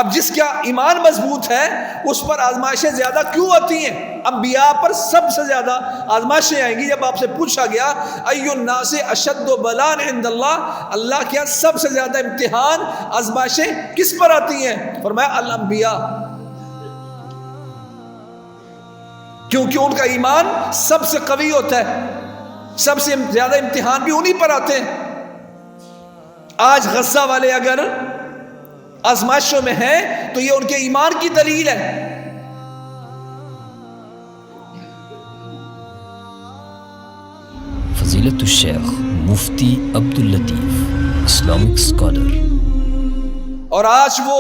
اب جس کا ایمان مضبوط ہے اس پر آزمائشیں زیادہ کیوں آتی ہیں؟ انبیاء پر سب سے زیادہ آزمائشیں آئیں گی. جب آپ سے پوچھا گیا ای الناس اشد بلاء عند اللہ، اللہ کیا سب سے زیادہ امتحان آزمائشیں کس پر آتی ہیں؟ فرمایا الانبیاء، کیونکہ ان کا ایمان سب سے قوی ہوتا ہے، سب سے زیادہ امتحان بھی انہی پر آتے ہیں. آج غزہ والے اگر آزمائشوں میں ہیں تو یہ ان کے ایمان کی دلیل ہے. فضیلت الشیخ مفتی عبداللطیف اسلامک اسکالر. اور آج وہ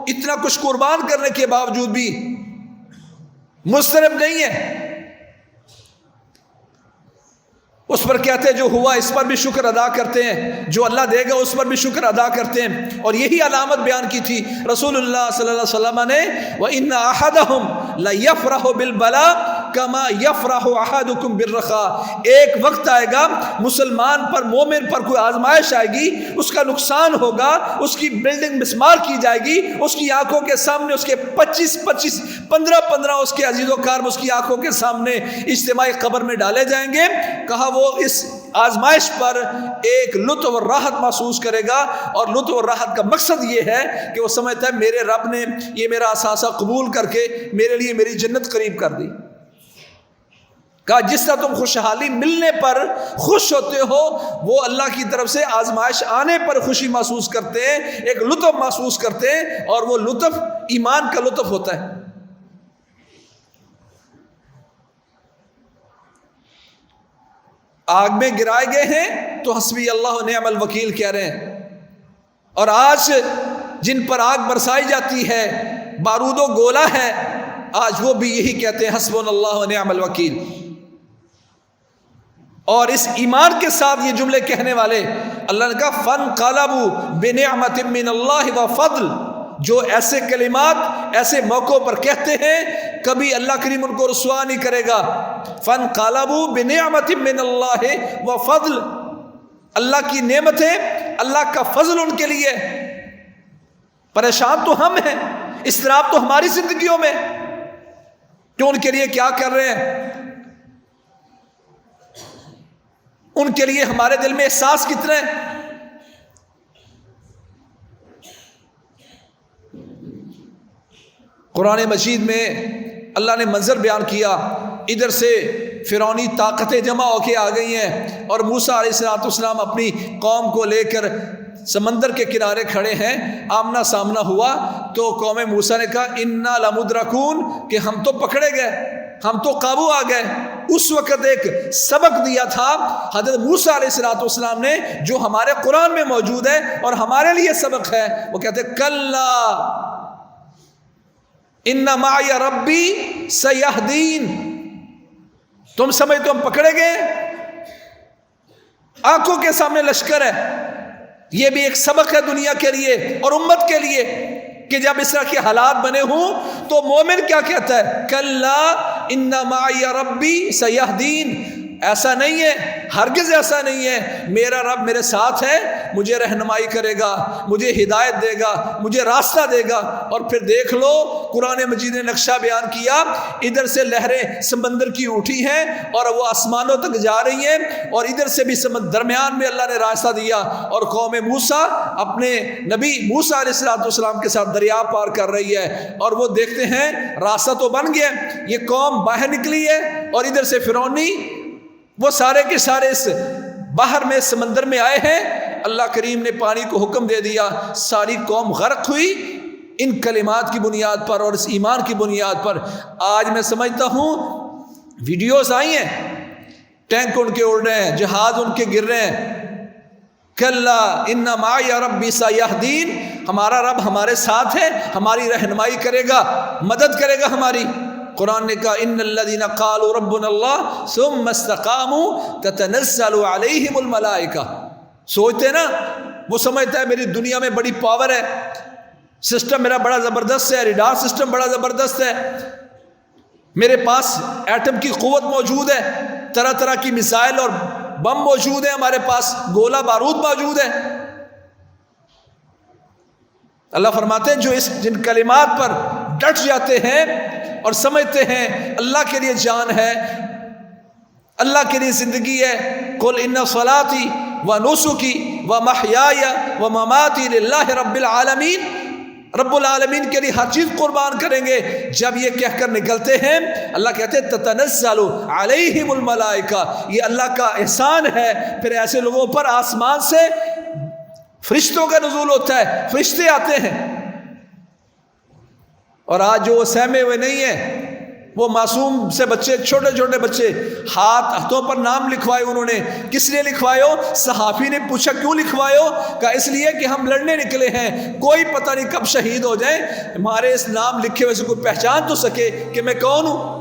اتنا کچھ قربان کرنے کے باوجود بھی مضطرب نہیں ہے. اس پر کہتے ہیں جو ہوا اس پر بھی شکر ادا کرتے ہیں، جو اللہ دے گا اس پر بھی شکر ادا کرتے ہیں. اور یہی علامت بیان کی تھی رسول اللہ صلی اللہ علیہ وسلم نے، وَإِنَّ أَحَدَهُمْ لَيَفْرَحُ بِالْبَلَاءِ كَمَا يَفْرَحُ أَحَدُكُمْ بِالرَّخَاءِ. ایک وقت آئے گا مسلمان پر، مومن پر کوئی آزمائش آئے گی، اس کا نقصان ہوگا، اس کی بلڈنگ مسمار کی جائے گی، اس کی آنکھوں کے سامنے اس کے 25 15 اس کے عزیز و کارم اس کی آنکھوں کے سامنے اجتماعی قبر میں ڈالے جائیں گے. کہا وہ اس آزمائش پر ایک لطف اور راحت محسوس کرے گا، اور لطف اور راحت کا مقصد یہ ہے کہ وہ سمجھتا ہے میرے رب نے یہ میرا اثاثہ قبول کر کے میرے لیے میری جنت قریب کر دی. کہا جس طرح تم خوشحالی ملنے پر خوش ہوتے ہو، وہ اللہ کی طرف سے آزمائش آنے پر خوشی محسوس کرتے ہیں، ایک لطف محسوس کرتے ہیں، اور وہ لطف ایمان کا لطف ہوتا ہے. آگ میں گرائے گئے ہیں تو حسبی اللہ و نعم الوکیل کہہ رہے ہیں، اور آج جن پر آگ برسائی جاتی ہے، بارود و گولہ ہے، آج وہ بھی یہی کہتے ہیں حسبنا اللہ و نعم الوکیل. اور اس ایمان کے ساتھ یہ جملے کہنے والے اللہ نے کہا فَانْقَلَبُوا بِنِعْمَةٍ مِّنَ اللَّهِ وَفَضْلٍ. جو ایسے کلمات ایسے موقعوں پر کہتے ہیں کبھی اللہ کریم ان کو رسوا نہیں کرے گا. فَانْقَلَبُوا بِنِعْمَةٍ مِّنَ اللَّهِ وَفَضْلٍ. اللہ کی نعمتیں، اللہ کا فضل ان کے لیے. پریشان تو ہم ہیں، اضطراب تو ہماری زندگیوں میں، کہ ان کے لیے کیا کر رہے ہیں، ان کے لیے ہمارے دل میں احساس کتنے ہیں. قرآن مجید میں اللہ نے منظر بیان کیا، ادھر سے فرعونی طاقتیں جمع ہو کے آ گئی ہیں، اور موسیٰ علیہ السلام اپنی قوم کو لے کر سمندر کے کنارے کھڑے ہیں. آمنا سامنا ہوا تو قوم موسیٰ نے کہا انا لمدرکون، کہ ہم تو پکڑے گئے، ہم تو قابو آ گئے. اس وقت ایک سبق دیا تھا حضرت موسیٰ علیہ السلام نے، جو ہمارے قرآن میں موجود ہے اور ہمارے لیے سبق ہے. وہ کہتے کلا ان معی ربی سیہدین. تم سمجھتے ہم پکڑے گئے، آنکھوں کے سامنے لشکر ہے. یہ بھی ایک سبق ہے دنیا کے لیے اور امت کے لیے، کہ جب اس طرح کے حالات بنے ہوں تو مومن کیا کہتا ہے، کلا ان معی ربی سیہدین. ایسا نہیں ہے، ہرگز ایسا نہیں ہے، میرا رب میرے ساتھ ہے، مجھے رہنمائی کرے گا، مجھے ہدایت دے گا، مجھے راستہ دے گا. اور پھر دیکھ لو قرآن مجید نے نقشہ بیان کیا، ادھر سے لہریں سمندر کی اٹھی ہیں اور وہ آسمانوں تک جا رہی ہیں، اور ادھر سے بھی درمیان میں اللہ نے راستہ دیا، اور قوم موسیٰ اپنے نبی موسیٰ علیہ السلام کے ساتھ دریا پار کر رہی ہے. اور وہ دیکھتے ہیں راستہ تو بن گیا، یہ قوم باہر نکلی ہے، اور ادھر سے فرعونی وہ سارے کے سارے اس باہر میں سمندر میں آئے ہیں. اللہ کریم نے پانی کو حکم دے دیا، ساری قوم غرق ہوئی ان کلمات کی بنیاد پر اور اس ایمان کی بنیاد پر. آج میں سمجھتا ہوں ویڈیوز آئی ہیں، ٹینک ان کے اڑ رہے ہیں، جہاز ان کے گر رہے ہیں. کلا ان معی ربی سیہدین، ہمارا رب ہمارے ساتھ ہے، ہماری رہنمائی کرے گا، مدد کرے گا ہماری. قرآن نے کہا ان الذین قالوا ربنا اللہ ثم استقاموا تتنزل علیہم الملائکہ. سوچتے نا، وہ سمجھتا ہے میری دنیا میں بڑی پاور ہے، سسٹم میرا بڑا زبردست ہے، ریڈار سسٹم بڑا زبردست ہے، میرے پاس ایٹم کی قوت موجود ہے، طرح طرح کی میزائل اور بم موجود ہیں، ہمارے پاس گولہ بارود موجود ہے. اللہ فرماتے ہیں جو جن کلمات پر ڈٹ جاتے ہیں اور سمجھتے ہیں اللہ کے لیے جان ہے، اللہ کے لیے زندگی ہے، قل ان صلاتی و نسکی و محیای و مماتی للہ رب العالمین، رب العالمین کے لیے ہر چیز قربان کریں گے، جب یہ کہہ کر نکلتے ہیں اللہ کہتے ہیں تتنزل علیہم الملائکہ، یہ اللہ کا احسان ہے، پھر ایسے لوگوں پر آسمان سے فرشتوں کا نزول ہوتا ہے، فرشتے آتے ہیں۔ اور آج جو وہ سہمے ہوئے نہیں ہیں، وہ معصوم سے بچے، چھوٹے چھوٹے بچے، ہاتھوں پر نام لکھوائے انہوں نے، کس لیے لکھوائے ہو؟ صحافی نے پوچھا کیوں لکھوائے ہو؟ کہا اس لیے کہ ہم لڑنے نکلے ہیں، کوئی پتہ نہیں کب شہید ہو جائیں، ہمارے اس نام لکھے ہوئے سے کوئی پہچان تو سکے کہ میں کون ہوں۔